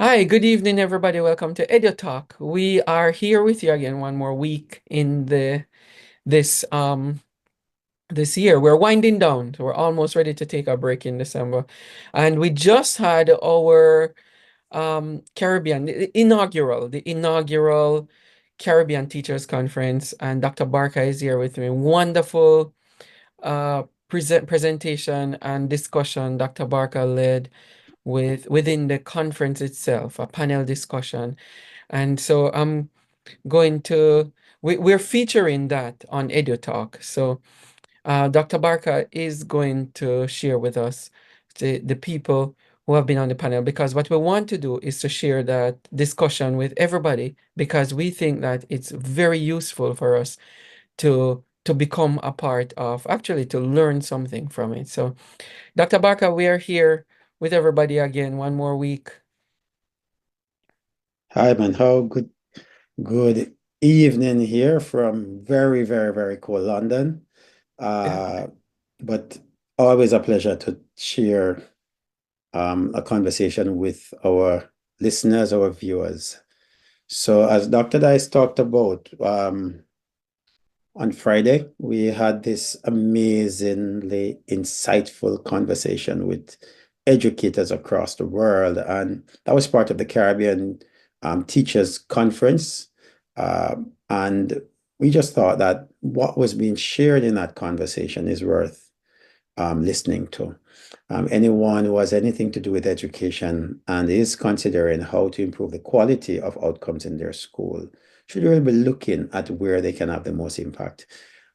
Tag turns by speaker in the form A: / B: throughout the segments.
A: Hi, good evening, everybody. Welcome to EduTALK. We are here with you again one more week in this year. We're winding down. So we're almost ready to take a break in December. And we just had our Caribbean, the inaugural Caribbean Teachers Conference, and Dr. Barker is here with me. Wonderful presentation and discussion Dr. Barker led within the conference itself, a panel discussion. And so I'm going to we're featuring that on EduTalk. So Dr. Barker is going to share with us the people who have been on the panel, because what we want to do is to share that discussion with everybody, because we think that it's very useful for us to become a part of, actually to learn something from it. So Dr. Barker, we are here with everybody again one more week.
B: Hi, man. How good evening here from very cold London.
A: Yeah.
B: Uh, but always a pleasure to share a conversation with our listeners, our viewers. So as Dr. Dice talked about, on Friday, we had this amazingly insightful conversation with educators across the world, and that was part of the Caribbean Teachers Conference. And we just thought that what was being shared in that conversation is worth listening to. Anyone who has anything to do with education and is considering how to improve the quality of outcomes in their school should really be looking at where they can have the most impact.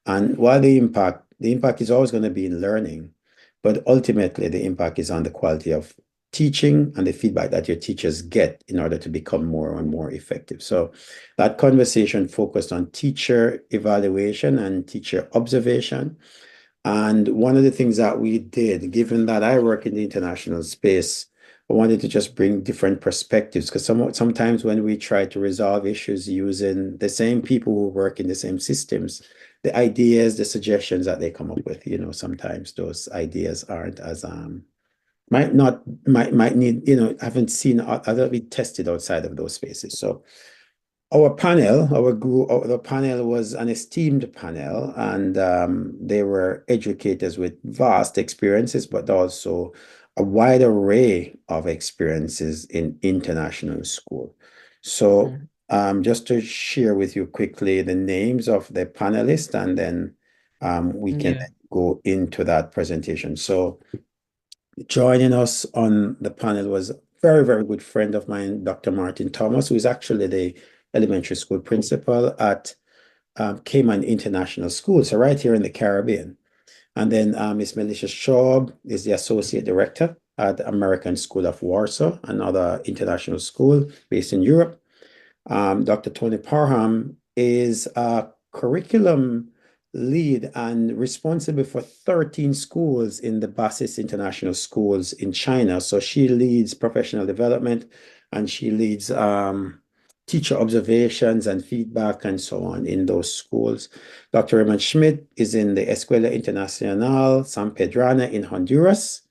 B: And while the impact is always going to be in learning, but ultimately the impact is on the quality of teaching and the feedback that your teachers get in order to become more and more effective. So that conversation focused on teacher evaluation and teacher observation. And one of the things that we did, given that I work in the international space, I wanted to just bring different perspectives, because sometimes when we try to resolve issues using the same people who work in the same systems, the ideas, the suggestions that they come up with, sometimes those ideas aren't as might need, haven't seen other be tested outside of those spaces. So our panel, our group, the panel was an esteemed panel, and they were educators with vast experiences, but also a wide array of experiences in international school. So,
A: Mhm.
B: just to share with you quickly the names of the panelists, and then we can
A: Yeah.
B: go into that presentation. So, joining us on the panel was a very good friend of mine, Dr. Martin Thomas, who is actually the elementary school principal at Cayman International School, so right here in the Caribbean. And then Ms. Melissa Schaub is the associate director at the American School of Warsaw, another international school based in Europe. Dr. Tonya Parham is a curriculum lead and responsible for 13 schools in the Basis International Schools in China. So she leads professional development, and she leads teacher observations and feedback and so on in those schools. Dr. Raymond Schmidt is in the Escuela Internacional, Sampedrana in Honduras.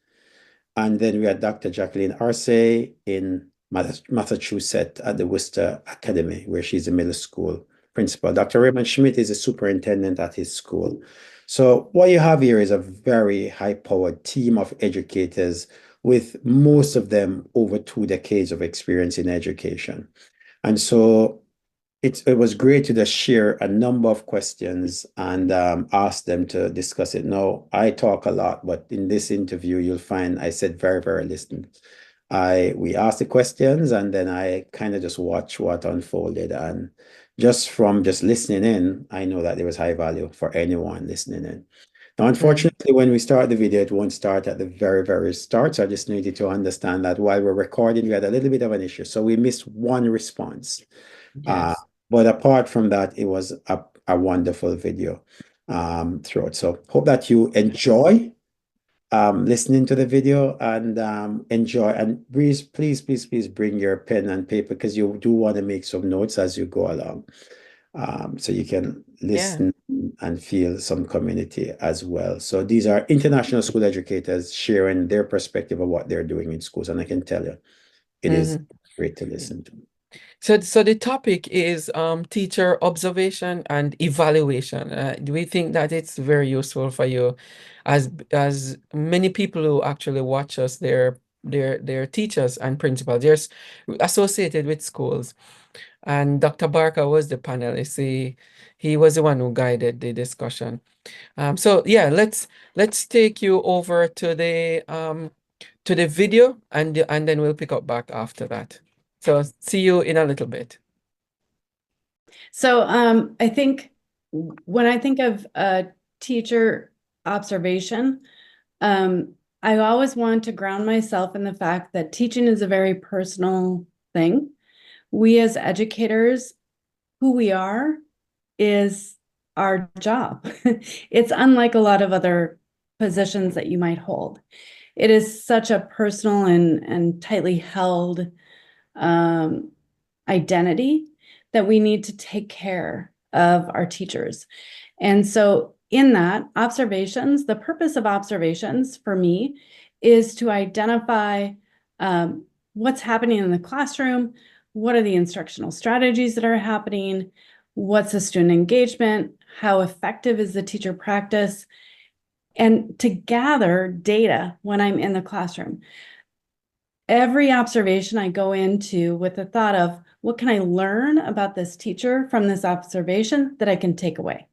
B: And then we had Dr. Jacqueline Arce in Massachusetts at the Worcester Academy, where she's a middle school principal. Dr. Raymond Schmidt is a superintendent at his school. So what you have here is a very high-powered team of educators, with most of them over 2 decades of experience in education. And so it was great to just share a number of questions and ask them to discuss it. Now, I talk a lot, but in this interview, you'll find I said very listening. We asked the questions, and then I kind of just watch what unfolded. And just from just listening in, I know that there was high value for anyone listening in. Now,
A: Mm.
B: unfortunately, when we start the video, it won't start at the very start. So I just needed to understand that while we're recording, we had a little bit of an issue. So we missed one response. Uh,
A: Yes.
B: but apart from that, it was a wonderful video throughout. So hope that you enjoy listening to the video, and enjoy. And please bring your pen and paper, because you do want to make some notes as you go along, so you can
A: Yeah.
B: listen and feel some community as well. So these are international school educators sharing their perspective of what they're doing in schools, and I can tell you, it is
A: Mhm.
B: Great to listen to.
A: So the topic is teacher observation and evaluation. Do we think that it's very useful for you, as many people who actually watch us, they're teachers and principals, they're associated with schools, and Dr. Barker was the panelist. He was the one who guided the discussion. So yeah, let's take you over to the video, and then we'll pick up back after that. So see you in a little bit.
C: So I think when I think of teacher observation, I always want to ground myself in the fact that teaching is a very personal thing. We as educators, who we are is our job. It's unlike a lot of other positions that you might hold. It is such a personal and tightly held identity that we need to take care of our teachers. And so in that, observations, the purpose of observations for me is to identify what's happening in the classroom, what are the instructional strategies that are happening, what's the student engagement, how effective is the teacher practice, and to gather data when I'm in the classroom. Every observation I go into with the thought of, what can I learn about this teacher from this observation that I can take away?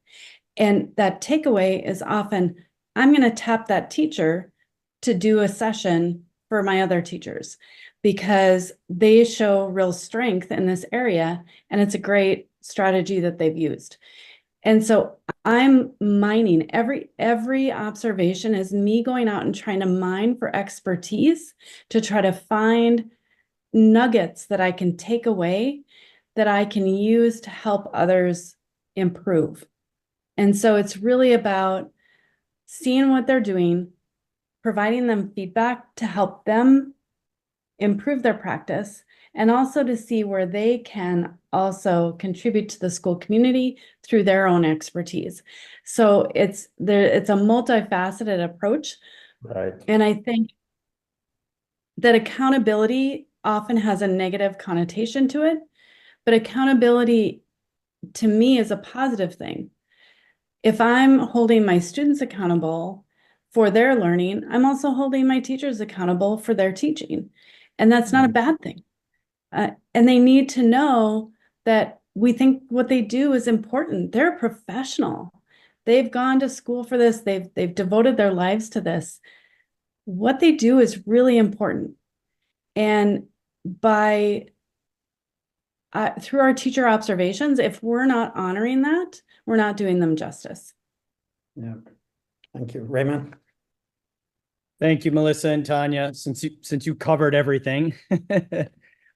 C: And that takeaway is often, I'm going to tap that teacher to do a session for my other teachers because they show real strength in this area, and it's a great strategy that they've used. And so I'm mining every observation is me going out and trying to mine for expertise to try to find nuggets that I can take away that I can use to help others improve. And so it's really about seeing what they're doing, providing them feedback to help them improve their practice, and also to see where they can also contribute to the school community through their own expertise. So it's a multifaceted approach.
B: Right.
C: And I think that accountability often has a negative connotation to it, but accountability to me is a positive thing. If I'm holding my students accountable for their learning, I'm also holding my teachers accountable for their teaching. And that's not a bad thing. And they need to know that we think what they do is important. They're a professional. They've gone to school for this. They've devoted their lives to this. What they do is really important. And by through our teacher observations, if we're not honoring that, we're not doing them justice.
B: Yeah. Thank you. Raymond?
D: Thank you, Melissa and Tonya. Since you covered everything,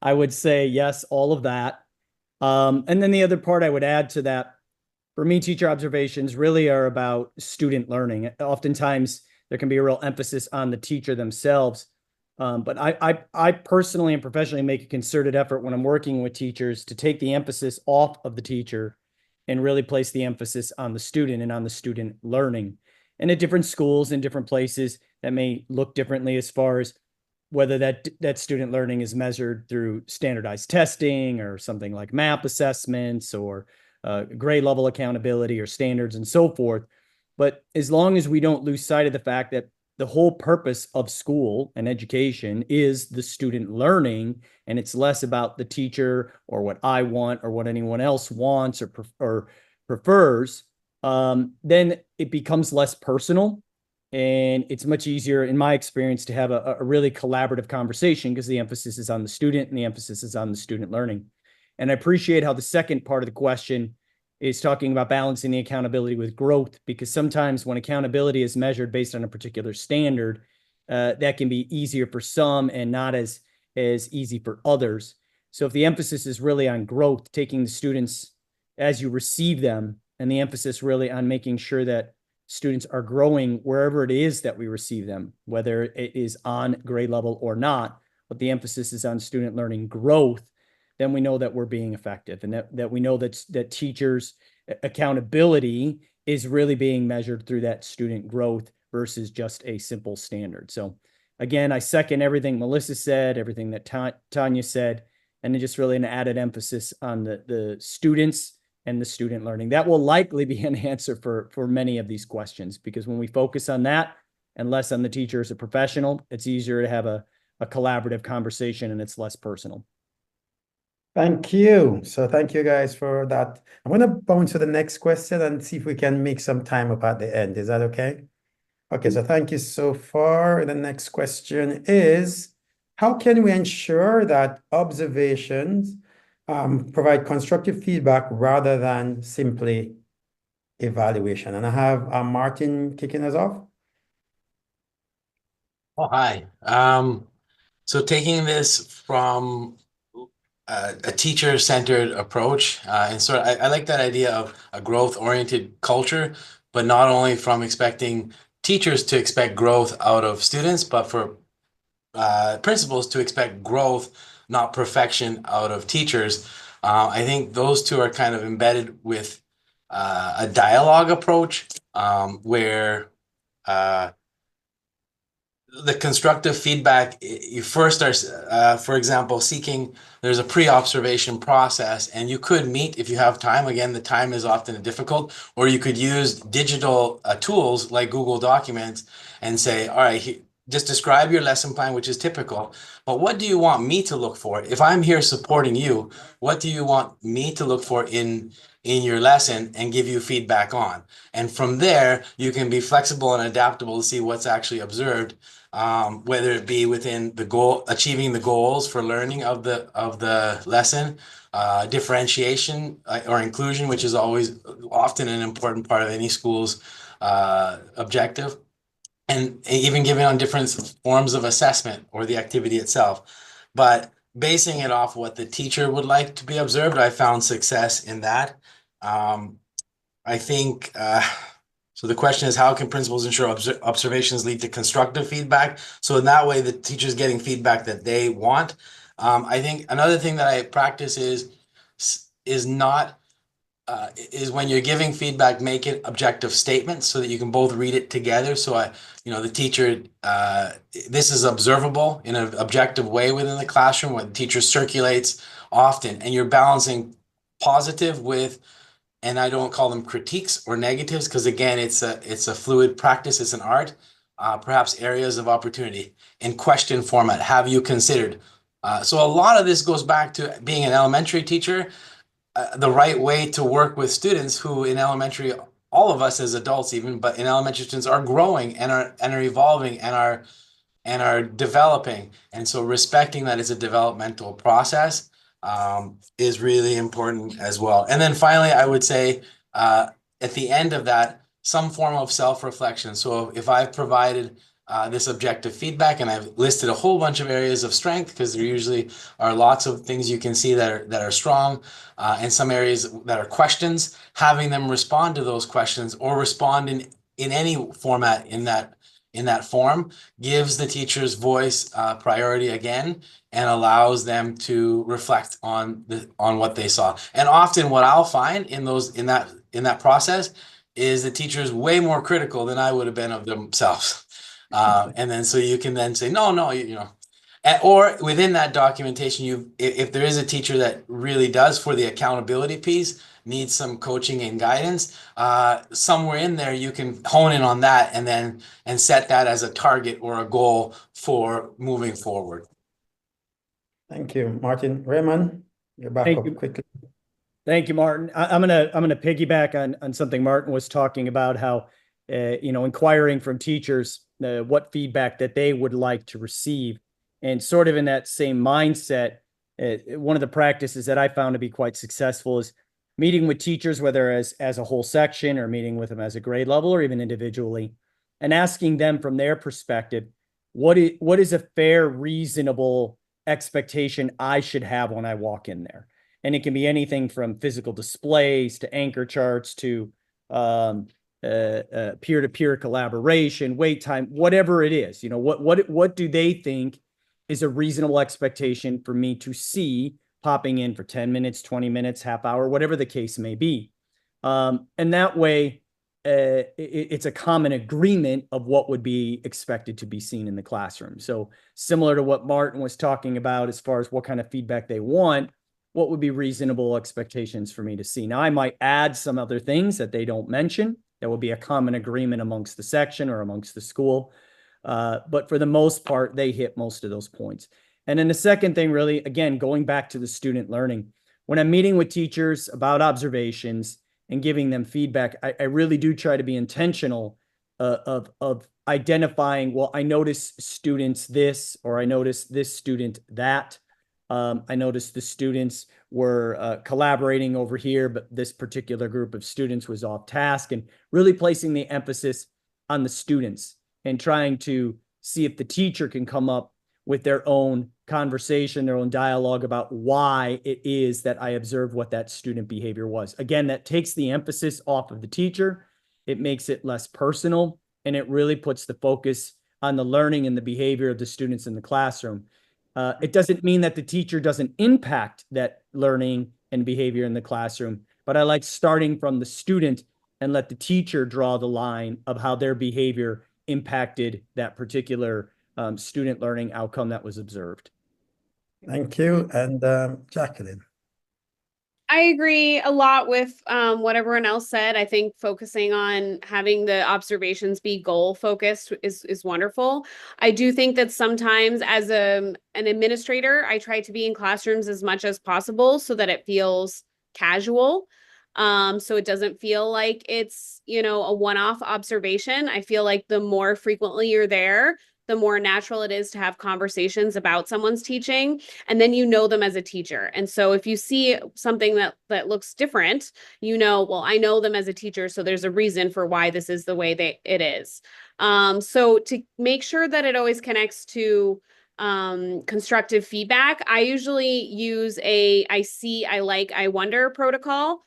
D: I would say yes, all of that. And then the other part I would add to that, for me, teacher observations really are about student learning. Oftentimes, there can be a real emphasis on the teacher themselves. But I personally and professionally make a concerted effort when I'm working with teachers to take the emphasis off of the teacher and really place the emphasis on the student and on the student learning. And at different schools and different places, that may look differently as far as whether that student learning is measured through standardized testing or something like MAP assessments or grade level accountability or standards and so forth. But as long as we don't lose sight of the fact that the whole purpose of school and education is the student learning, and it's less about the teacher or what I want or what anyone else wants or prefers, then it becomes less personal. And it's much easier, in my experience, to have a really collaborative conversation because the emphasis is on the student and the emphasis is on the student learning. And I appreciate how the second part of the question is talking about balancing the accountability with growth, because sometimes when accountability is measured based on a particular standard, that can be easier for some and not as easy for others. So if the emphasis is really on growth, taking the students as you receive them, and the emphasis really on making sure that students are growing wherever it is that we receive them, whether it is on grade level or not, but the emphasis is on student learning growth, then we know that we're being effective, and that we know that teachers' accountability is really being measured through that student growth versus just a simple standard. So again, I second everything Melissa said, everything that Tonya said. and then just really an added emphasis on the students and the student learning. That will likely be an answer for many of these questions, because when we focus on that and less on the teacher as a professional, it's easier to have a collaborative conversation and it's less personal.
B: Thank you. So thank you guys for that. I'm going to bounce to the next question and see if we can make some time up at the end. Is that okay? Okay, so thank you so far. The next question is, how can we ensure that observations provide constructive feedback rather than simply evaluation? And I have Martin kicking us off.
E: Oh, hi. So taking this from a teacher-centered approach, and sort of, I like that idea of a growth-oriented culture, but not only from expecting teachers to expect growth out of students, but for principals to expect growth, not perfection, out of teachers. I think those two are kind of embedded with a dialogue approach, where the constructive feedback, you first are, for example, there's a pre-observation process, and you could meet if you have time. Again, the time is often difficult, or you could use digital tools like Google Documents and say, all right, just describe your lesson plan, which is typical, but what do you want me to look for? If I'm here supporting you, what do you want me to look for in your lesson and give you feedback on? And from there, you can be flexible and adaptable to see what's actually observed, whether it be within the goal, achieving the goals for learning of the lesson, differentiation or inclusion, which is often an important part of any school's objective, and even giving on different forms of assessment or the activity itself. But basing it off what the teacher would like to be observed, I found success in that. I think, so the question is, how can principals ensure observations lead to constructive feedback? So in that way, the teacher's getting feedback that they want. I think another thing that I practice is when you're giving feedback, make it objective statements so that you can both read it together. So the teacher, this is observable in an objective way within the classroom, when the teacher circulates often, and you're balancing positive with, and I don't call them critiques or negatives, because again, it's a fluid practice, it's an art, perhaps areas of opportunity. In question format, have you considered? So a lot of this goes back to being an elementary teacher, the right way to work with students who in elementary, all of us as adults even, but in elementary, students are growing and are evolving and are developing. And so respecting that it's a developmental process is really important as well. And then finally, I would say at the end of that, some form of self-reflection. So if I've provided this objective feedback and I've listed a whole bunch of areas of strength, because there usually are lots of things you can see that are strong, and some areas that are questions, having them respond to those questions or respond in any format in that form gives the teacher's voice priority again, and allows them to reflect on what they saw. And often what I'll find in that process is the teacher is way more critical than I would have been of themselves. And then so you can then say, no, or within that documentation, if there is a teacher that really does, for the accountability piece, needs some coaching and guidance, somewhere in there you can hone in on that and set that as a target or a goal for moving forward.
B: Thank you, Martin. Raymond, you're back up quickly.
D: Thank you, Martin. I'm gonna piggyback on something Martin was talking about, how inquiring from teachers what feedback that they would like to receive, and sort of in that same mindset. One of the practices that I found to be quite successful is meeting with teachers, whether as a whole section or meeting with them as a grade level or even individually, and asking them from their perspective, what is a fair, reasonable expectation I should have when I walk in there. And it can be anything from physical displays to anchor charts to peer-to-peer collaboration, wait time, whatever it is. What do they think is a reasonable expectation for me to see popping in for 10 minutes, 20 minutes, half hour, whatever the case may be. And that way, it's a common agreement of what would be expected to be seen in the classroom. So similar to what Martin was talking about as far as what kind of feedback they want, what would be reasonable expectations for me to see? Now, I might add some other things that they don't mention. That will be a common agreement amongst the section or amongst the school. But for the most part, they hit most of those points. And then the second thing, really, again, going back to the student learning, when I'm meeting with teachers about observations and giving them feedback, I really do try to be intentional of identifying, well, I notice students this, or I notice this student that. I noticed the students were collaborating over here, but this particular group of students was off task, and really placing the emphasis on the students and trying to see if the teacher can come up with their own conversation, their own dialogue about why it is that I observed what that student behavior was. Again, that takes the emphasis off of the teacher. It makes it less personal, and it really puts the focus on the learning and the behavior of the students in the classroom. It doesn't mean that the teacher doesn't impact that learning and behavior in the classroom, but I like starting from the student and let the teacher draw the line of how their behavior impacted that particular student learning outcome that was observed.
B: Thank you. And Jacqueline.
F: I agree a lot with what everyone else said. I think focusing on having the observations be goal focused is wonderful. I do think that sometimes as an administrator, I try to be in classrooms as much as possible so that it feels casual. So it doesn't feel like it's, a one-off observation. I feel like the more frequently you're there, the more natural it is to have conversations about someone's teaching, and then you know them as a teacher. And so if you see something that looks different, well, I know them as a teacher, so there's a reason for why this is the way it is. So to make sure that it always connects to constructive feedback, I usually use I see, I like, I wonder protocol.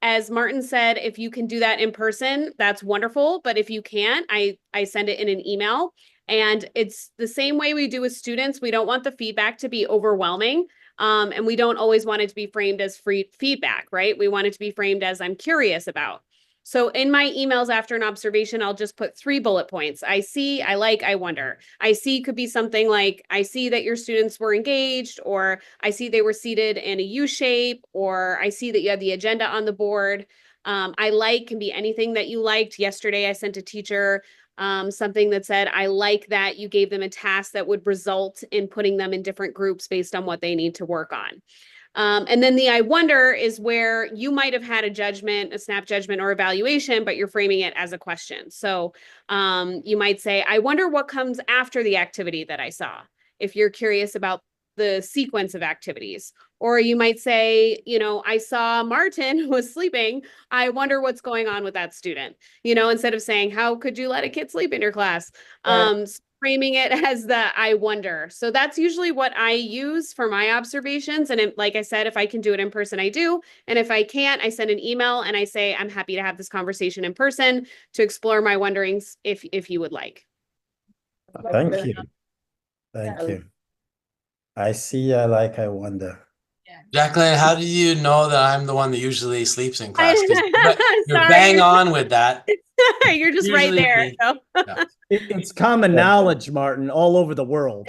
F: As Martin said, if you can do that in person, that's wonderful. But if you can't, I send it in an email. And it's the same way we do with students. We don't want the feedback to be overwhelming. And we don't always want it to be framed as free feedback, right? We want it to be framed as I'm curious about. So in my emails after an observation, I'll just put 3 bullet points. I see, I like, I wonder. I see could be something like, I see that your students were engaged, or I see they were seated in a U shape, or I see that you have the agenda on the board. I like can be anything that you liked. Yesterday, I sent a teacher something that said, I like that you gave them a task that would result in putting them in different groups based on what they need to work on. And then the I wonder is where you might have had a judgment, a snap judgment or evaluation, but you're framing it as a question. So you might say, I wonder what comes after the activity that I saw, if you're curious about the sequence of activities. Or you might say, I saw Martin was sleeping. I wonder what's going on with that student, instead of saying, how could you let a kid sleep in your class? Framing it as the I wonder. So that's usually what I use for my observations. And like I said, if I can do it in person, I do. And if I can't, I send an email and I say, I'm happy to have this conversation in person to explore my wonderings if you would like.
B: Thank you. Thank you. I see, I like, I wonder.
E: Jacqueline, how do you know that I'm the one that usually sleeps in class? 'Cause you're bang on with that.
F: You're just right
E: Usually
F: there.
E: me.
F: So.
E: Yeah.
D: It's common knowledge, Martin, all over the world.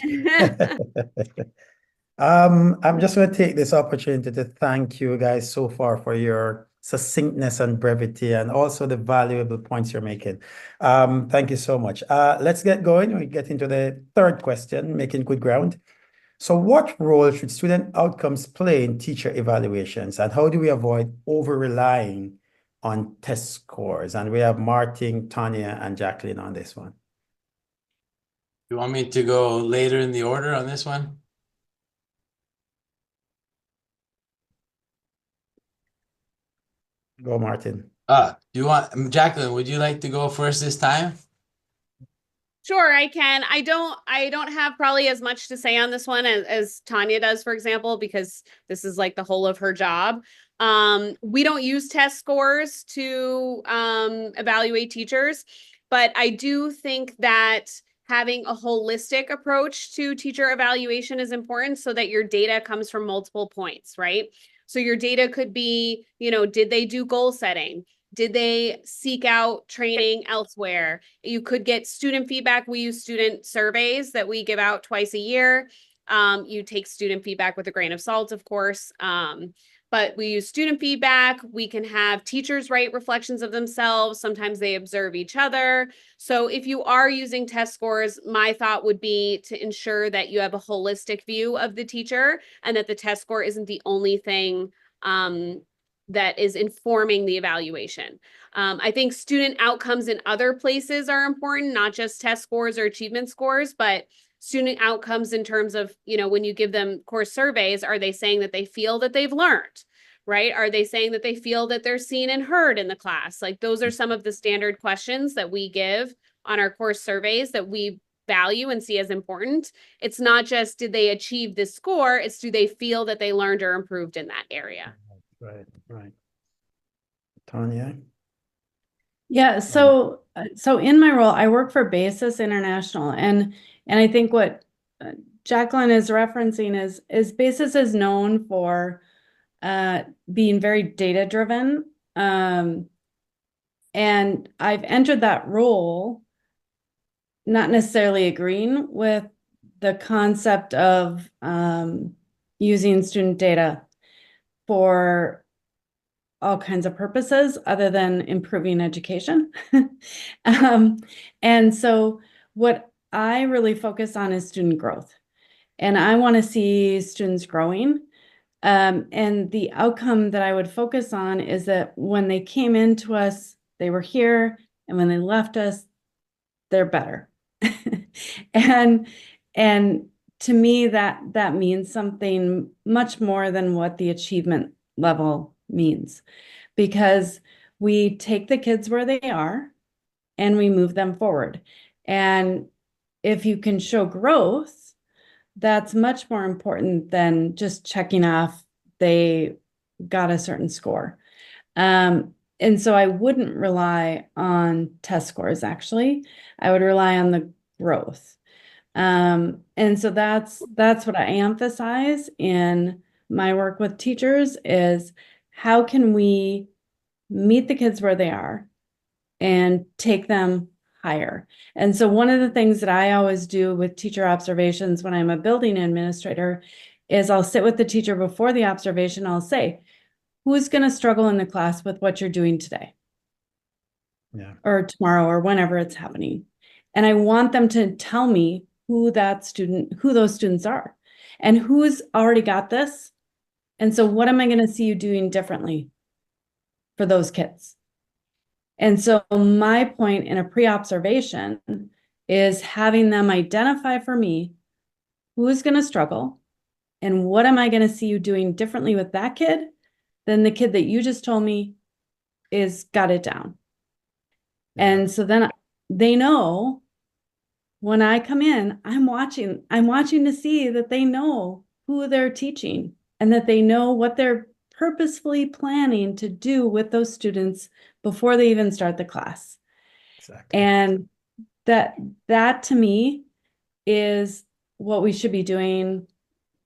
B: I'm just going to take this opportunity to thank you guys so far for your succinctness and brevity, and also the valuable points you're making. Thank you so much. Let's get going. We get into the third question, making good ground. So what role should student outcomes play in teacher evaluations, and how do we avoid over-relying on test scores? And we have Martin, Tonya, and Jacqueline on this one.
E: You want me to go later in the order on this one?
B: Go, Martin.
E: Do you want, Jacqueline, would you like to go first this time?
F: Sure, I can. I don't have probably as much to say on this one as Tonya does, for example, because this is like the whole of her job. We don't use test scores to evaluate teachers, but I do think that having a holistic approach to teacher evaluation is important so that your data comes from multiple points, right? So your data could be, did they do goal setting? Did they seek out training elsewhere? You could get student feedback. We use student surveys that we give out twice a year. You take student feedback with a grain of salt, of course. But we use student feedback. We can have teachers write reflections of themselves. Sometimes they observe each other. So if you are using test scores, my thought would be to ensure that you have a holistic view of the teacher and that the test score isn't the only thing that is informing the evaluation. I think student outcomes in other places are important, not just test scores or achievement scores, but student outcomes in terms of, when you give them course surveys, are they saying that they feel that they've learned, right? Are they saying that they feel that they're seen and heard in the class? Like, those are some of the standard questions that we give on our course surveys that we value and see as important. It's not just, did they achieve this score? It's, do they feel that they learned or improved in that area?
B: Right. Tonya?
C: Yeah, so in my role, I work for Basis International, and I think what Jacqueline is referencing is Basis is known for being very data driven, and I've entered that role not necessarily agreeing with the concept of using student data for all kinds of purposes other than improving education. And so what I really focus on is student growth. And I want to see students growing. And the outcome that I would focus on is that when they came into us, they were here, and when they left us, they're better. And to me, that means something much more than what the achievement level means, because we take the kids where they are and we move them forward. And if you can show growth, that's much more important than just checking off they got a certain score. And so I wouldn't rely on test scores, actually. I would rely on the growth. And so that's what I emphasize in my work with teachers is, how can we meet the kids where they are and take them higher? And so one of the things that I always do with teacher observations when I'm a building administrator is I'll sit with the teacher before the observation. I'll say, who's going to struggle in the class with what you're doing today?
B: Yeah.
C: Or tomorrow, or whenever it's happening. And I want them to tell me who those students are and who's already got this. And so what am I going to see you doing differently for those kids? And so my point in a pre-observation is having them identify for me who is going to struggle and what am I going to see you doing differently with that kid than the kid that you just told me is got it down.
B: Yeah.
C: And so then they know when I come in, I'm watching to see that they know who they're teaching and that they know what they're purposefully planning to do with those students before they even start the class.
B: Exactly.
C: And that to me is what we should be doing,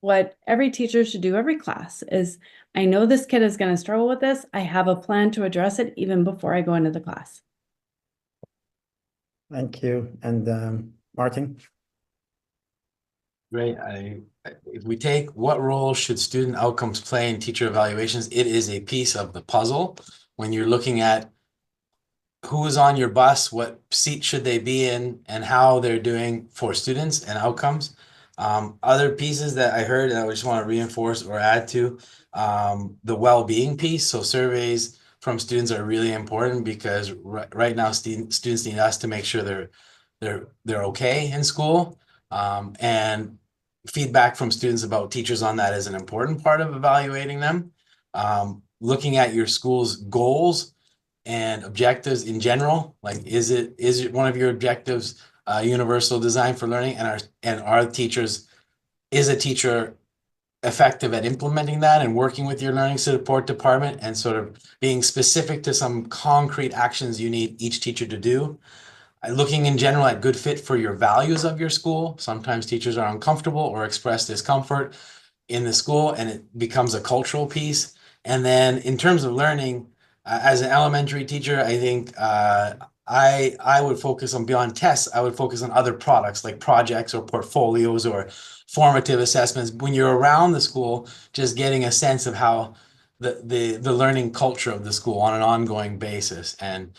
C: what every teacher should do every class is, I know this kid is going to struggle with this. I have a plan to address it even before I go into the class.
B: Thank you. And Martin?
E: Great. If we take what role should student outcomes play in teacher evaluations, it is a piece of the puzzle. When you're looking at who is on your bus, what seat should they be in, and how they're doing for students and outcomes. Other pieces that I heard and I just want to reinforce or add to, the well-being piece. So surveys from students are really important because right now students need us to make sure they're okay in school. And feedback from students about teachers on that is an important part of evaluating them. Looking at your school's goals and objectives in general, like is it one of your objectives universal design for learning, and are teachers, is a teacher effective at implementing that and working with your learning support department and sort of being specific to some concrete actions you need each teacher to do. Looking in general at good fit for your values of your school. Sometimes teachers are uncomfortable or express discomfort in the school and it becomes a cultural piece. And then in terms of learning, as an elementary teacher, I think I would focus on beyond tests. I would focus on other products like projects or portfolios or formative assessments. When you're around the school, just getting a sense of how the learning culture of the school on an ongoing basis, and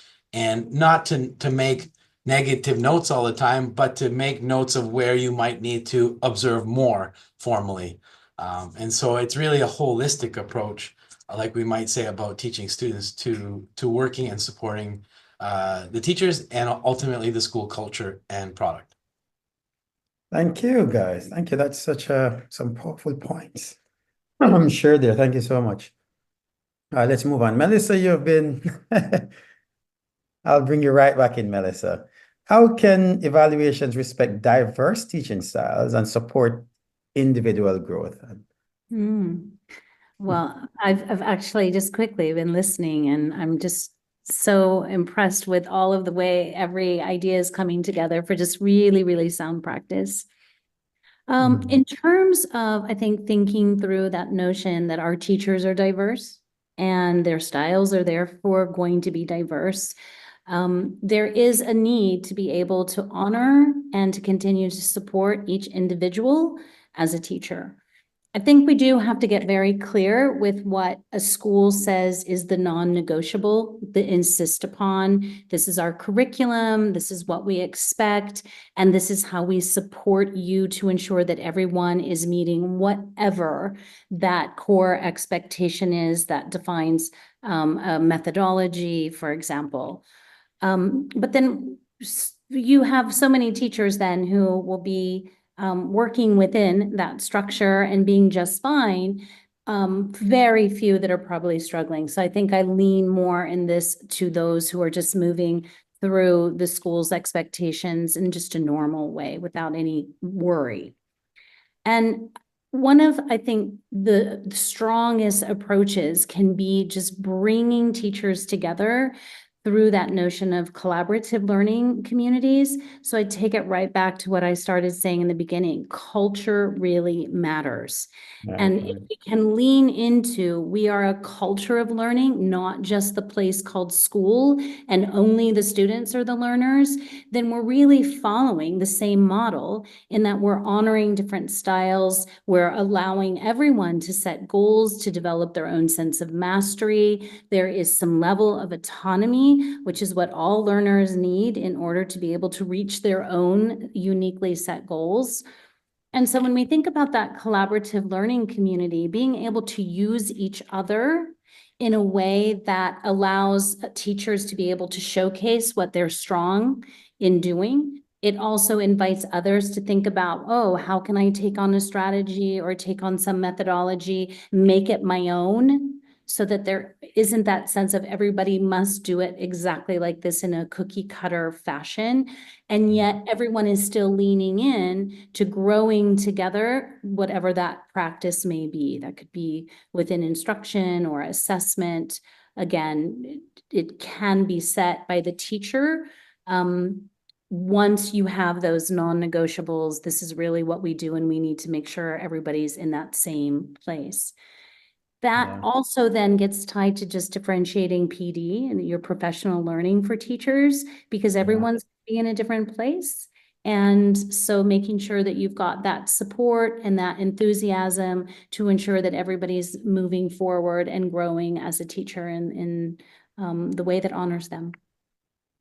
E: not to make negative notes all the time, but to make notes of where you might need to observe more formally. And so it's really a holistic approach, like we might say about teaching students, to working and supporting the teachers and ultimately the school culture and product.
B: Thank you, guys. Thank you. That's some powerful points. I'm sure there. Thank you so much. Let's move on. Melissa, you've been, I'll bring you right back in, Melissa. How can evaluations respect diverse teaching styles and support individual growth?
G: Well, I've actually just quickly been listening, and I'm just so impressed with all of the way every idea is coming together for just really, really sound practice. In terms of, I think, thinking through that notion that our teachers are diverse and their styles are therefore going to be diverse, there is a need to be able to honor and to continue to support each individual as a teacher. I think we do have to get very clear with what a school says is the non-negotiable, the insist upon. This is our curriculum, this is what we expect, and this is how we support you to ensure that everyone is meeting whatever that core expectation is that defines a methodology, for example. But then you have so many teachers then who will be working within that structure and being just fine, very few that are probably struggling. So I think I lean more in this to those who are just moving through the school's expectations in just a normal way without any worry. And one of, I think, the strongest approaches can be just bringing teachers together through that notion of collaborative learning communities. So I take it right back to what I started saying in the beginning. Culture really matters. And if we can lean into, we are a culture of learning, not just the place called school and only the students are the learners, then we're really following the same model in that we're honoring different styles. We're allowing everyone to set goals, to develop their own sense of mastery. There is some level of autonomy, which is what all learners need in order to be able to reach their own uniquely set goals. And so when we think about that collaborative learning community, being able to use each other in a way that allows teachers to be able to showcase what they're strong in doing. It also invites others to think about, oh, how can I take on a strategy or take on some methodology, make it my own, so that there isn't that sense of everybody must do it exactly like this in a cookie cutter fashion. And yet everyone is still leaning in to growing together, whatever that practice may be. That could be within instruction or assessment. Again, it can be set by the teacher. Once you have those non-negotiables, this is really what we do, and we need to make sure everybody's in that same place. That also then gets tied to just differentiating PD and your professional learning for teachers, because everyone's in a different place. And so making sure that you've got that support and that enthusiasm to ensure that everybody's moving forward and growing as a teacher in the way that honors them.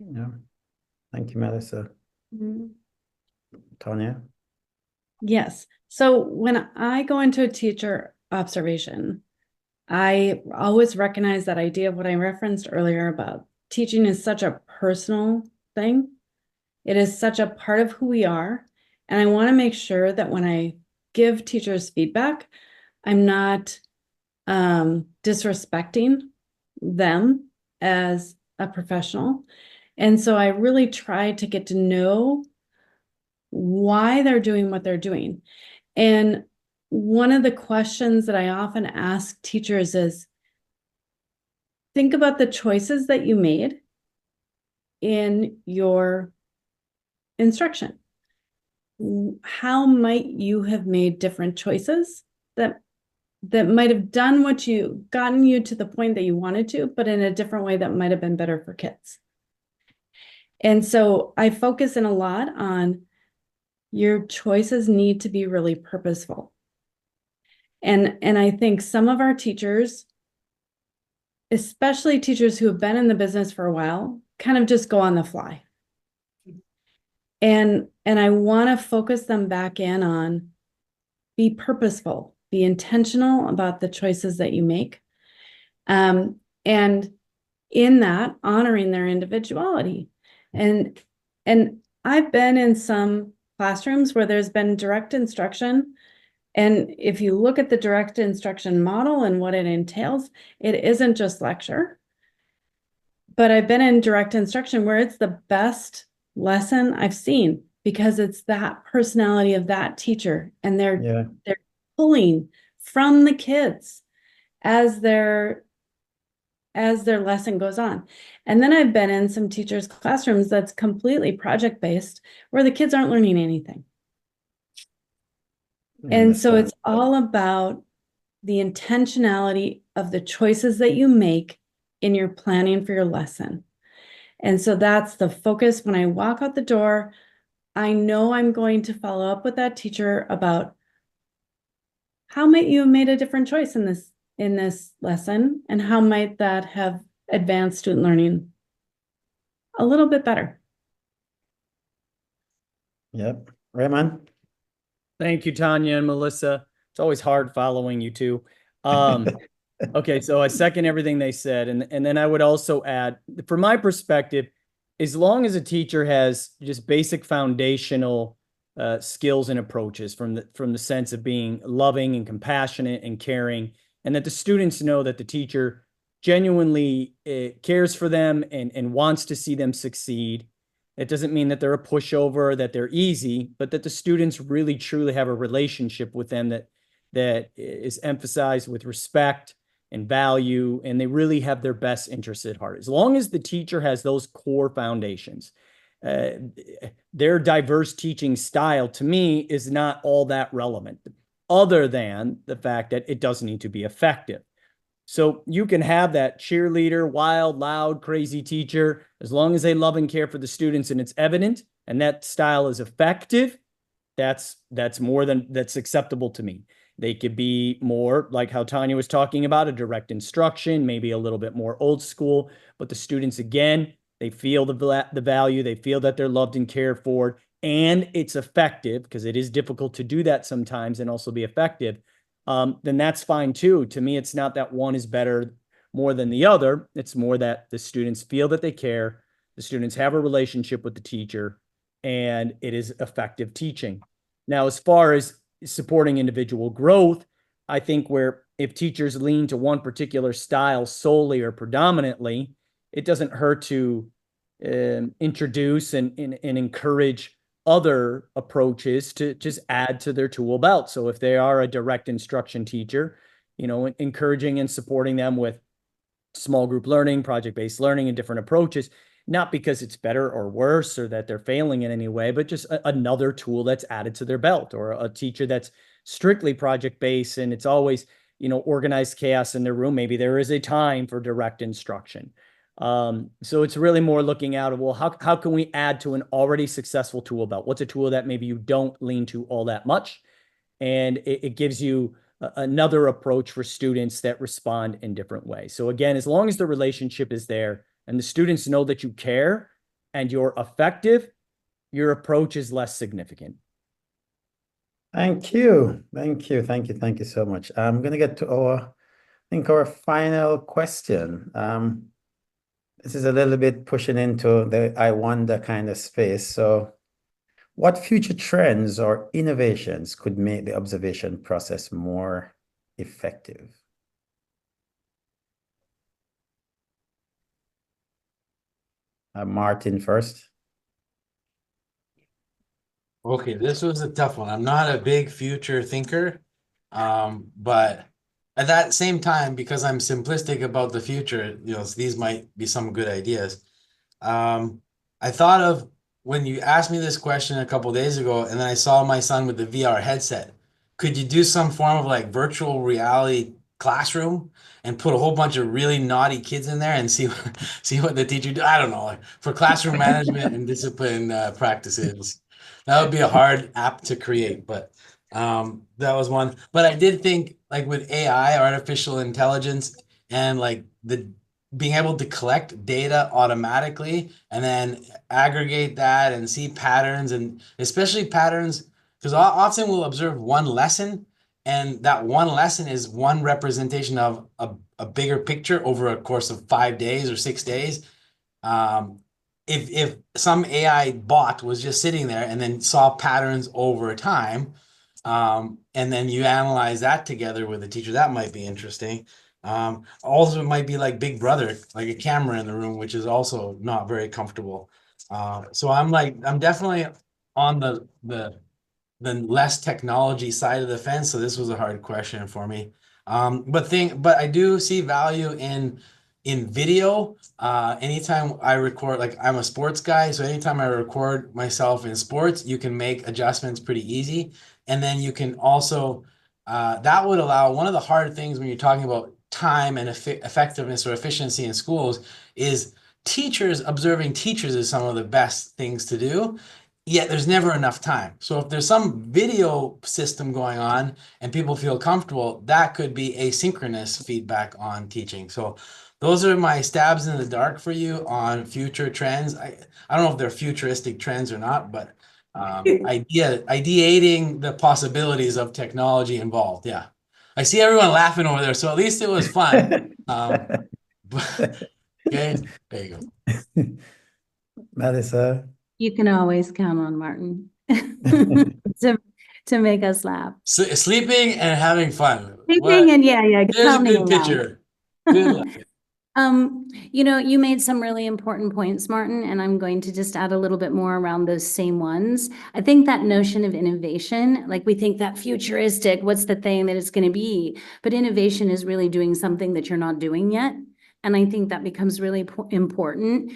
B: Yeah. Thank you, Melissa. Tonya?
C: Yes. So when I go into a teacher observation, I always recognize that idea of what I referenced earlier about teaching is such a personal thing. It is such a part of who we are. And I want to make sure that when I give teachers feedback, I'm not disrespecting them as a professional. And so I really try to get to know why they're doing what they're doing. And one of the questions that I often ask teachers is, think about the choices that you made in your instruction. How might you have made different choices that that might have done gotten you to the point that you wanted to, but in a different way that might have been better for kids. And so I focus in a lot on your choices need to be really purposeful. And I think some of our teachers, especially teachers who have been in the business for a while, kind of just go on the fly. And I want to focus them back in on be purposeful, be intentional about the choices that you make. And in that, honoring their individuality. And I've been in some classrooms where there's been direct instruction. And if you look at the direct instruction model and what it entails, it isn't just lecture. But I've been in direct instruction where it's the best lesson I've seen because it's that personality of that teacher, and they're pulling from the kids as their lesson goes on. And then I've been in some teachers' classrooms that's completely project-based where the kids aren't learning anything. And so it's all about the intentionality of the choices that you make in your planning for your lesson. And so that's the focus. When I walk out the door, I know I'm going to follow up with that teacher about how might you have made a different choice in this lesson, and how might that have advanced student learning a little bit better.
B: Yep. Raymond?
D: Thank you, Tonya and Melissa. It's always hard following you two. Okay, so I second everything they said. And then I would also add, from my perspective, as long as a teacher has just basic foundational skills and approaches from the sense of being loving and compassionate and caring, and that the students know that the teacher genuinely cares for them and wants to see them succeed. It doesn't mean that they're a pushover, that they're easy, but that the students really truly have a relationship with them that is emphasized with respect and value, and they really have their best interests at heart. As long as the teacher has those core foundations, their diverse teaching style, to me, is not all that relevant, other than the fact that it does need to be effective. So you can have that cheerleader, wild, loud, crazy teacher, as long as they love and care for the students and it's evident and that style is effective, that's acceptable to me. They could be more like how Tonya was talking about, a direct instruction, maybe a little bit more old school, but the students, again, they feel the value, they feel that they're loved and cared for, and it's effective, because it is difficult to do that sometimes and also be effective. Then that's fine too. To me, it's not that one is better more than the other. It's more that the students feel that they care, the students have a relationship with the teacher, and it is effective teaching. Now, as far as supporting individual growth, I think where if teachers lean to one particular style solely or predominantly, it doesn't hurt to introduce and encourage other approaches to just add to their tool belt. So if they are a direct instruction teacher, encouraging and supporting them with small group learning, project-based learning, and different approaches, not because it's better or worse or that they're failing in any way, but just another tool that's added to their belt, or a teacher that's strictly project-based and it's always, organized chaos in their room. Maybe there is a time for direct instruction. So it's really more looking out of, well, how can we add to an already successful tool belt? What's a tool that maybe you don't lean to all that much? And it gives you another approach for students that respond in different ways. So again, as long as the relationship is there and the students know that you care and you're effective, your approach is less significant.
B: Thank you. Thank you. Thank you. Thank you so much. I'm going to get to our final question. This is a little bit pushing into the I wonder kind of space. So what future trends or innovations could make the observation process more effective? Martin first.
E: Okay, this was a tough one. I'm not a big future thinker, but at that same time, because I'm simplistic about the future, these might be some good ideas. I thought of when you asked me this question a couple days ago, and then I saw my son with the VR headset, could you do some form of like virtual reality classroom and put a whole bunch of really naughty kids in there and see see what the teacher do? I don't know, like for classroom management and discipline practices. That would be a hard app to create, but that was one. But I did think like with AI, artificial intelligence, and like the being able to collect data automatically and then aggregate that and see patterns, and especially patterns, because often we'll observe one lesson, and that one lesson is one representation of a bigger picture over a course of 5 days or 6 days. If some AI bot was just sitting there and then saw patterns over time, and then you analyze that together with the teacher, that might be interesting. Also, it might be like Big Brother, like a camera in the room, which is also not very comfortable. So I'm definitely on the less technology side of the fence. So this was a hard question for me. But I do see value in video. Anytime I record, like I'm a sports guy, so anytime I record myself in sports, you can make adjustments pretty easy. And then you can also, that would allow, one of the hard things when you're talking about time and effectiveness or efficiency in schools is teachers, observing teachers is some of the best things to do. Yet there's never enough time. So if there's some video system going on and people feel comfortable, that could be asynchronous feedback on teaching. So those are my stabs in the dark for you on future trends. I don't know if they're futuristic trends or not, but ideating the possibilities of technology involved. Yeah. I see everyone laughing over there, so at least it was fun. Okay, there you go.
B: Melissa?
G: You can always count on Martin to make us laugh.
E: Sleeping and having fun.
G: Sleeping and yeah,
E: There's a
G: pounding
E: good
G: around.
E: picture. Good luck.
G: You know, you made some really important points, Martin, and I'm going to just add a little bit more around those same ones. I think that notion of innovation, like we think that futuristic, what's the thing that it's going to be? But innovation is really doing something that you're not doing yet. And I think that becomes really important.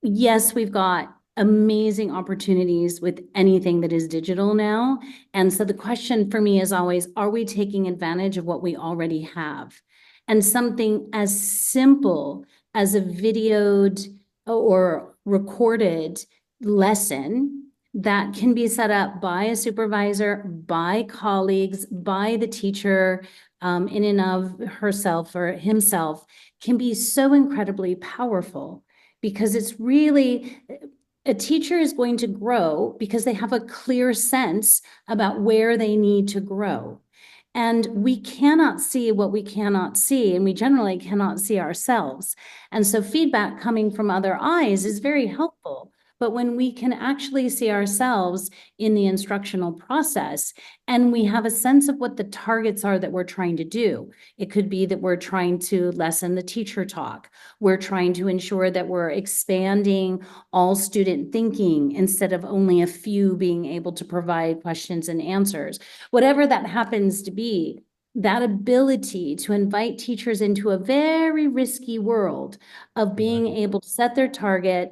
G: Yes, we've got amazing opportunities with anything that is digital now. And so the question for me is always, are we taking advantage of what we already have? And something as simple as a videoed or recorded lesson that can be set up by a supervisor, by colleagues, by the teacher, in and of herself or himself, can be so incredibly powerful, because it's really, a teacher is going to grow because they have a clear sense about where they need to grow. And we cannot see what we cannot see, and we generally cannot see ourselves. And so feedback coming from other eyes is very helpful. But when we can actually see ourselves in the instructional process, and we have a sense of what the targets are that we're trying to do, it could be that we're trying to lessen the teacher talk. We're trying to ensure that we're expanding all student thinking instead of only a few being able to provide questions and answers. Whatever that happens to be, that ability to invite teachers into a very risky world of being able to set their target,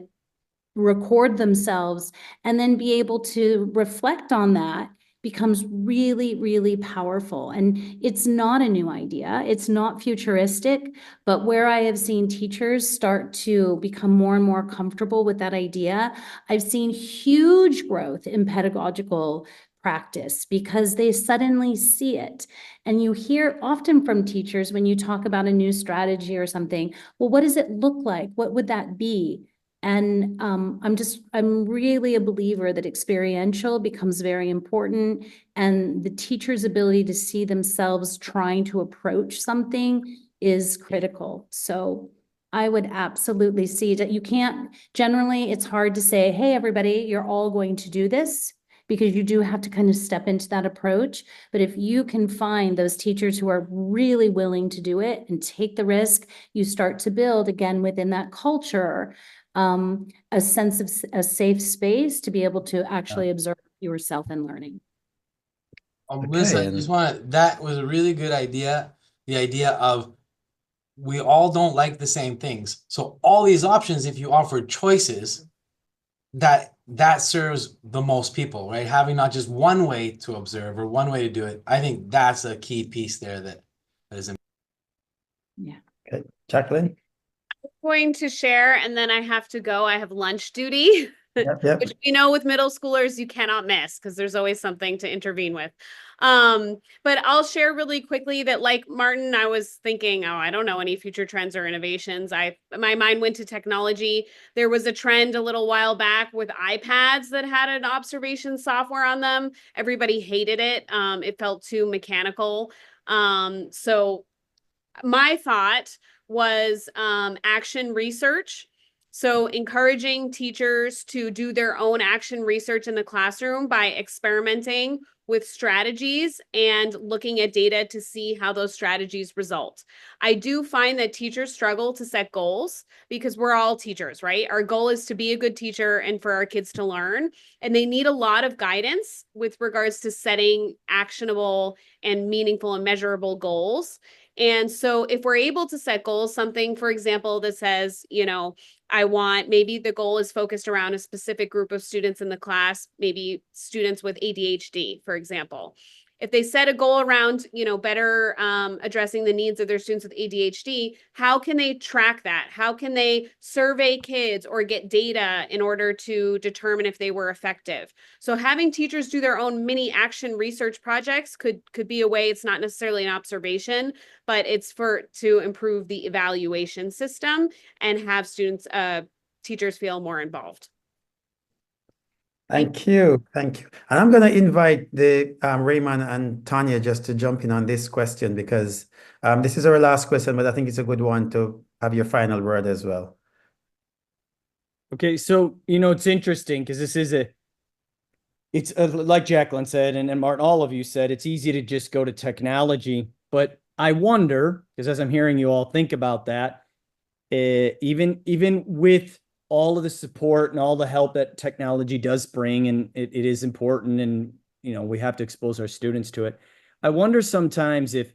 G: record themselves, and then be able to reflect on that becomes really, really powerful. And it's not a new idea. It's not futuristic, but where I have seen teachers start to become more and more comfortable with that idea, I've seen huge growth in pedagogical practice because they suddenly see it. And you hear often from teachers when you talk about a new strategy or something, well, what does it look like? What would that be? And I'm really a believer that experiential becomes very important, and the teacher's ability to see themselves trying to approach something is critical. So I would absolutely see that. You can't, generally, it's hard to say, hey, everybody, you're all going to do this, because you do have to kind of step into that approach. But if you can find those teachers who are really willing to do it and take the risk, you start to build, again, within that culture, a sense of a safe space to be able to actually observe yourself and learning.
E: Liz, I just that was a really good idea. The idea of we all don't like the same things. So all these options, if you offer choices, that that serves the most people, right? Having not just one way to observe or one way to do it. I think that's a key piece there that is
G: Yeah.
B: Okay, Jacqueline?
F: Going to share, and then I have to go. I have lunch duty.
B: Yep.
F: Which we know with middle schoolers you cannot miss because there's always something to intervene with. But I'll share really quickly that, like Martin, I was thinking, oh, I don't know any future trends or innovations. My mind went to technology. There was a trend a little while back with iPads that had an observation software on them. Everybody hated it. It felt too mechanical. So my thought was action research. So encouraging teachers to do their own action research in the classroom by experimenting with strategies and looking at data to see how those strategies result. I do find that teachers struggle to set goals because we're all teachers, right? Our goal is to be a good teacher and for our kids to learn. And they need a lot of guidance with regards to setting actionable and meaningful and measurable goals. And so if we're able to set goals, something, for example, that says, maybe the goal is focused around a specific group of students in the class, maybe students with ADHD, for example. If they set a goal around, better addressing the needs of their students with ADHD, how can they track that? How can they survey kids or get data in order to determine if they were effective? So having teachers do their own mini action research projects could be a way. It's not necessarily an observation, but it's to improve the evaluation system and have teachers feel more involved.
B: Thank you. And I'm going to invite the Raymond and Tonya just to jump in on this question because this is our last question, but I think it's a good one to have your final word as well.
D: Okay, so it's interesting because it's like Jacqueline said, and Martin, all of you said, it's easy to just go to technology, but I wonder, because as I'm hearing you all think about that, even with all of the support and all the help that technology does bring, and it is important, and we have to expose our students to it. I wonder sometimes if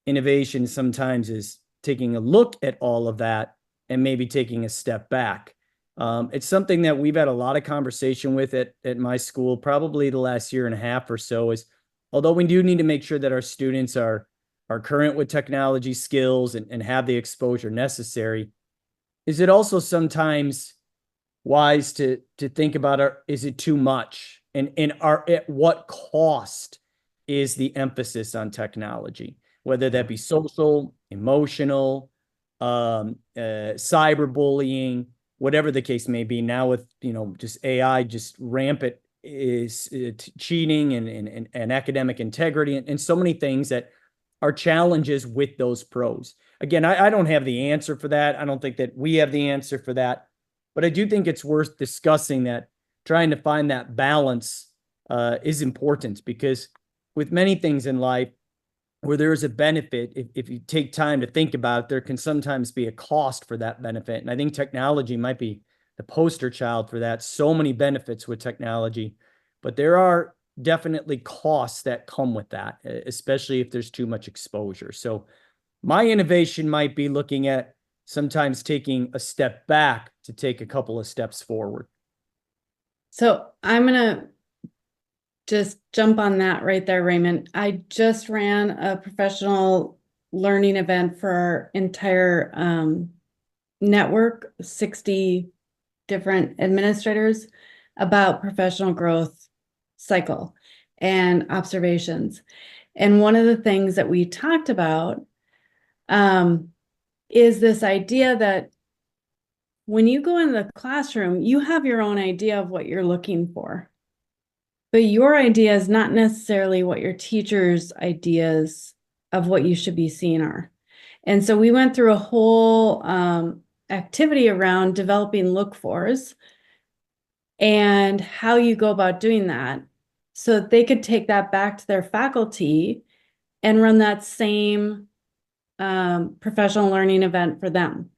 D: innovation sometimes is taking a look at all of that and maybe taking a step back. It's something that we've had a lot of conversation with at my school, probably the last year and a half or so, is although we do need to make sure that our students are current with technology skills and have the exposure necessary, is it also sometimes wise to think about, is it too much? And at what cost is the emphasis on technology, whether that be social, emotional, cyberbullying, whatever the case may be. Now with, just AI, just rampant is cheating and academic integrity and so many things that are challenges with those pros. Again, I don't have the answer for that. I don't think that we have the answer for that, but I do think it's worth discussing that, trying to find that balance is important, because with many things in life where there is a benefit, if you take time to think about it, there can sometimes be a cost for that benefit. And I think technology might be the poster child for that. So many benefits with technology, but there are definitely costs that come with that, especially if there's too much exposure. So my innovation might be looking at sometimes taking a step back to take a couple of steps forward.
C: So I'm going to just jump on that right there, Raymond. I just ran a professional learning event for our entire network, 60 different administrators, about professional growth cycle and observations. And one of the things that we talked about is this idea that when you go into the classroom, you have your own idea of what you're looking for. But your idea is not necessarily what your teacher's ideas of what you should be seeing are. And so we went through a whole activity around developing look-fors and how you go about doing that so that they could take that back to their faculty and run that same professional learning event for them.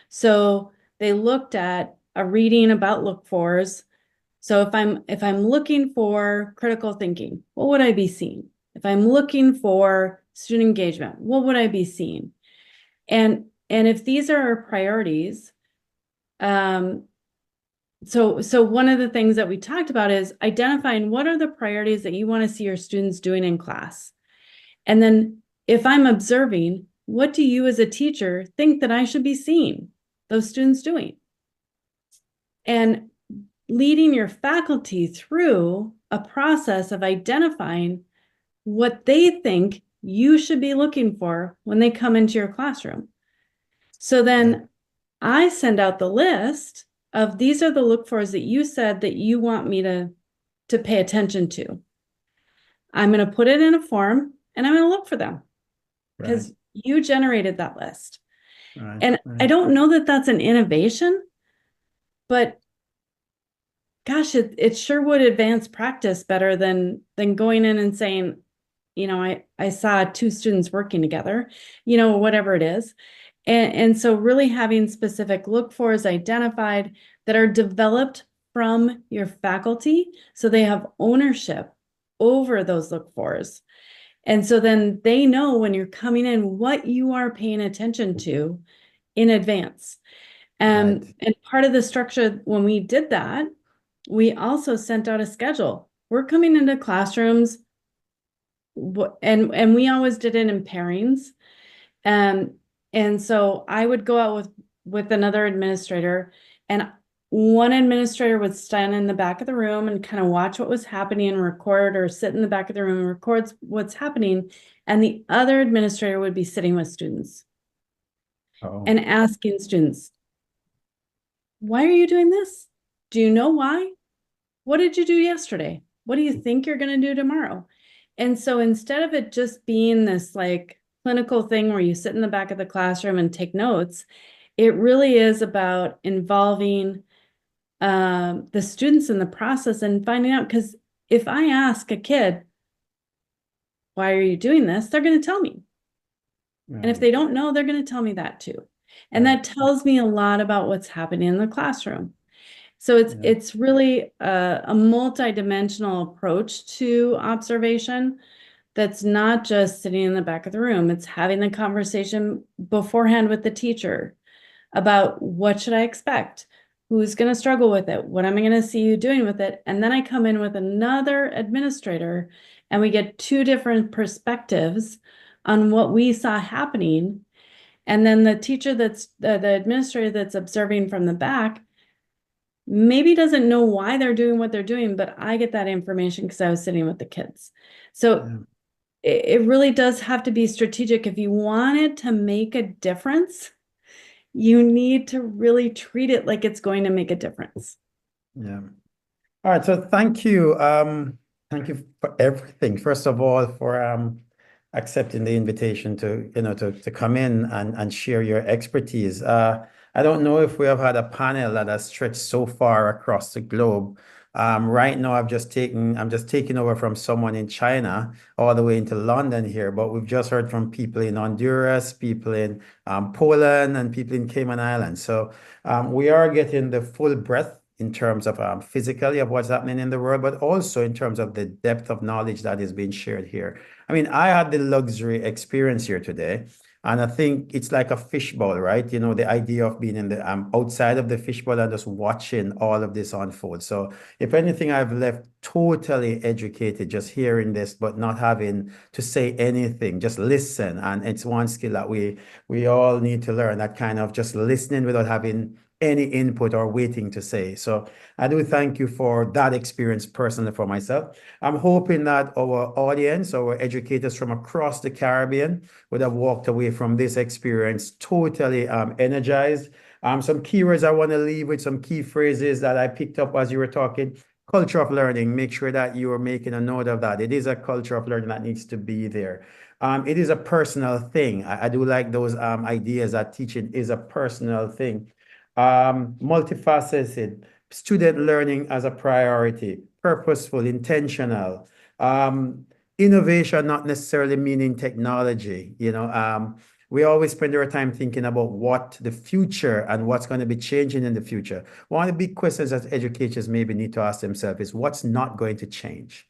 C: So they looked at a reading about look-fors. So if I'm looking for critical thinking, what would I be seeing? If I'm looking for student engagement, what would I be seeing? And if these are our priorities, So one of the things that we talked about is identifying what are the priorities that you want to see your students doing in class. And then if I'm observing, what do you as a teacher think that I should be seeing those students doing? And leading your faculty through a process of identifying what they think you should be looking for when they come into your classroom. So then I send out the list of these are the look fors that you said that you want me to pay attention to. I'm going to put it in a form and I'm going to look for them because you generated that list. And I don't know that that's an innovation, but gosh, it sure would advance practice better than going in and saying, you know, I saw 2 students working together, you know, whatever it is. And so really having specific look fors identified that are developed from your faculty so they have ownership over those look fors. And so then they know when you're coming in what you are paying attention to in advance. And part of the structure when we did that, we also sent out a schedule. We're coming into classrooms and we always did it in pairings. And so I would go out with another administrator, and one administrator would stand in the back of the room and kind of watch what was happening and record, or sit in the back of the room and record what's happening. And the other administrator would be sitting with students and asking students, why are you doing this? Do you know why? What did you do yesterday? What do you think you're going to do tomorrow? And so instead of it just being this like clinical thing where you sit in the back of the classroom and take notes, it really is about involving the students in the process and finding out, because if I ask a kid, why are you doing this? They're going to tell me. And if they don't know, they're going to tell me that too. And that tells me a lot about what's happening in the classroom. So it's really a multi-dimensional approach to observation that's not just sitting in the back of the room. It's having the conversation beforehand with the teacher about what should I expect? Who's going to struggle with it? What am I going to see you doing with it? And then I come in with another administrator and we get 2 different perspectives on what we saw happening. And then the teacher the administrator that's observing from the back maybe doesn't know why they're doing what they're doing, but I get that information because I was sitting with the kids. So it really does have to be strategic. If you wanted to make a difference, you need to really treat it like it's going to make a difference.
B: Yeah. All right. So thank you. Thank you for everything. First of all, for accepting the invitation to, to come in and share your expertise. I don't know if we have had a panel that has stretched so far across the globe. Right now, I'm just taking over from someone in China all the way into London here, but we've just heard from people in Honduras, people in Poland, and people in Cayman Islands. So we are getting the full breadth in terms of physically of what's happening in the world, but also in terms of the depth of knowledge that is being shared here. I mean, I had the luxury experience here today. And I think it's like a fishbowl, right? You know, the idea of being in the outside of the fishbowl and just watching all of this unfold. So if anything, I've left totally educated just hearing this, but not having to say anything, just listen. And it's one skill that we all need to learn, that kind of just listening without having any input or waiting to say. So I do thank you for that experience personally for myself. I'm hoping that our audience, our educators from across the Caribbean would have walked away from this experience totally energized. Some keywords I want to leave with, some key phrases that I picked up as you were talking. Culture of learning, make sure that you are making a note of that. It is a culture of learning that needs to be there. It is a personal thing. I do like those ideas that teaching is a personal thing. Multifaceted, student learning as a priority, purposeful, intentional, innovation, not necessarily meaning technology. We always spend our time thinking about what the future and what's going to be changing in the future. One of the big questions that educators maybe need to ask themselves is what's not going to change?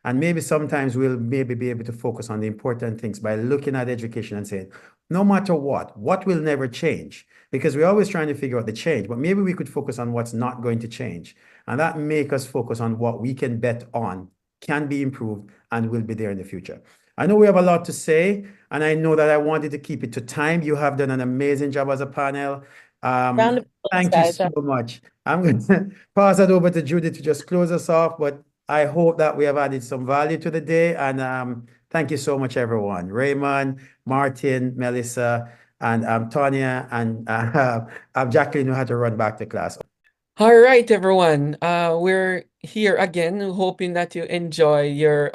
B: And maybe sometimes we'll maybe be able to focus on the important things by looking at education and saying, no matter what will never change? Because we're always trying to figure out the change, but maybe we could focus on what's not going to change. And that make us focus on what we can bet on, can be improved, and will be there in the future. I know we have a lot to say, and I know that I wanted to keep it to time. You have done an amazing job as a panel.
H: Round of applause,
B: Thank you
H: guys.
B: so much. I'm going to pass it over to Judith to just close us off, but I hope that we have added some value to the day. And thank you so much, everyone. Raymond, Martin, Melissa, and Tonya, and Jacqueline, who had to run back to class.
A: All right, everyone. We're here again, hoping that you enjoy your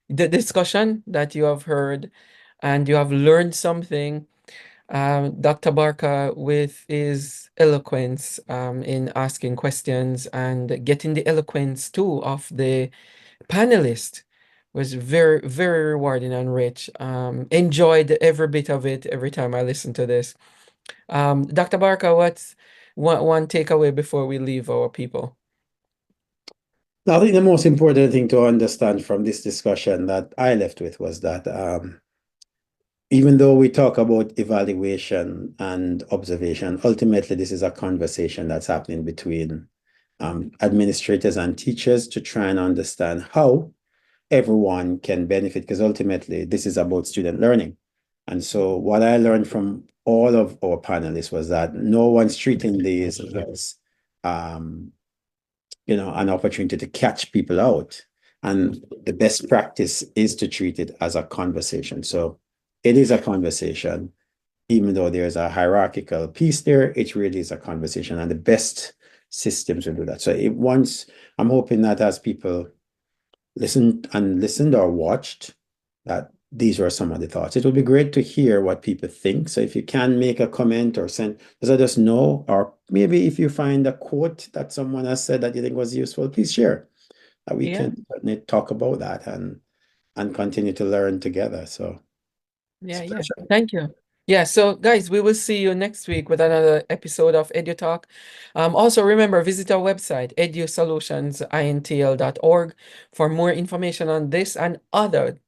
A: the discussion that you have heard and you have learned something. Dr. Barker, with his eloquence in asking questions and getting the eloquence too of the panelists, was very, very rewarding and rich. Enjoyed every bit of it every time I listen to this. Dr. Barker, what's one takeaway before we leave our people?
B: I think the most important thing to understand from this discussion that I left with was that even though we talk about evaluation and observation, ultimately this is a conversation that's happening between administrators and teachers to try and understand how everyone can benefit, because ultimately this is about student learning. And so what I learned from all of our panelists was that no one's treating these as an opportunity to catch people out. And the best practice is to treat it as a conversation. So it is a conversation, even though there's a hierarchical piece there, it really is a conversation, and the best systems will do that. So I'm hoping that as people listened or watched, that these were some of the thoughts. It would be great to hear what people think. So if you can make a comment or let us know, or maybe if you find a quote that someone has said that you think was useful, please share. That we can talk about that and continue to learn together. So
A: Yeah. Thank you. Yeah, so guys, we will see you next week with another episode of EduTALK. Also remember, visit our website, edusolutionsintl.org, for more information on this and other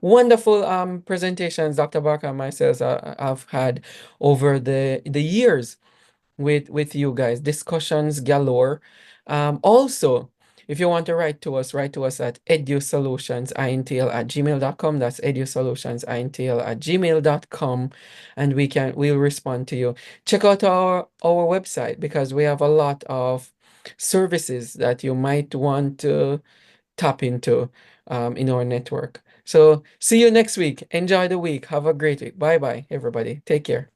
A: wonderful presentations Dr. Barker and myself have had over the years with you guys. Discussions galore. Also, if you want to write to us at edusolutionsintl@gmail.com. That's edusolutionsintl@gmail.com, and we'll respond to you. Check out our website, because we have a lot of services that you might want to tap into in our network. So see you next week. Enjoy the week. Have a great week. Bye bye, everybody. Take care.